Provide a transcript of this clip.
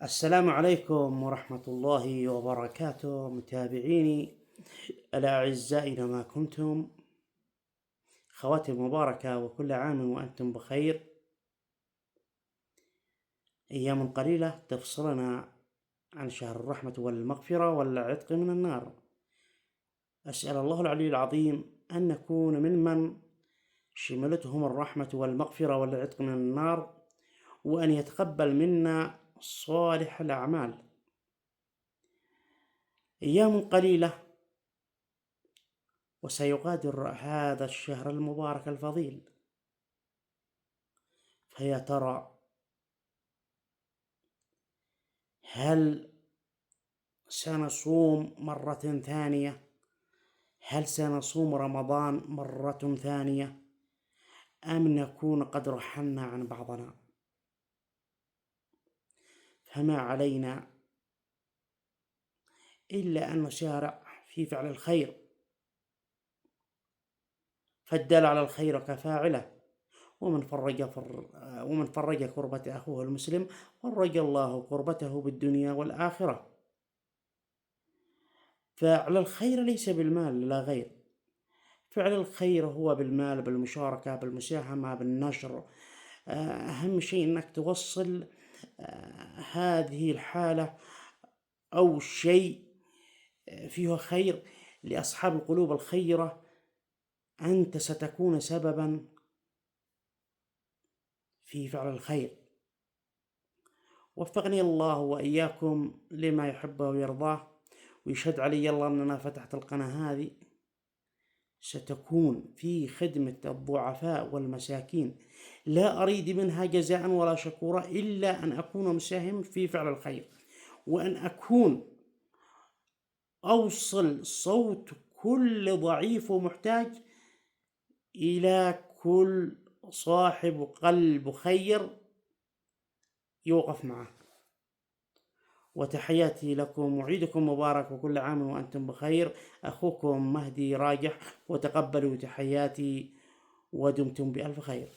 السلام عليكم ورحمة الله وبركاته متابعيني الأعزاء أينما كنتم، خواتم مباركة وكل عام وأنتم بخير. أيام قليلة تفصلنا عن شهر الرحمة والمغفرة والعتق من النار. أسأل الله العلي العظيم أن نكون ممن شملتهم الرحمة والمغفرة والعتق من النار، وأن يتقبل منا صالح الأعمال. أيام قليلة وسيغادر هذا الشهر المبارك الفضيل، فيا ترى هل سنصوم مرة ثانية؟ هل سنصوم رمضان مرة ثانية؟ أم نكون قد رحلنا عن بعضنا؟ فما علينا إلا أن نسارع في فعل الخير، فالدال على الخير كفاعله، ومن فرج كربة أخوه المسلم فرج الله كربته بالدنيا والآخرة. فعل الخير ليس بالمال لا غير، فعل الخير هو بالمال، بالمشاركة، بالمساهمة، بالنشر. أهم شيء أنك توصل هذه الحالة أو شيء فيه خير لأصحاب القلوب الخيرة. أنت ستكون سببا في فعل الخير. وفقني الله وإياكم لما يحبه ويرضاه، ويشهد علي الله أننا فتحت القناة هذه ستكون في خدمة الضعفاء والمساكين، لا أريد منها جزاء ولا شكورا إلا أن أكون مساهم في فعل الخير، وأن أكون أوصل صوت كل ضعيف ومحتاج إلى كل صاحب قلب خير يوقف معه. وتحياتي لكم وعيدكم مبارك وكل عام وأنتم بخير. أخوكم مهدي راجح، وتقبلوا تحياتي ودمتم بألف خير.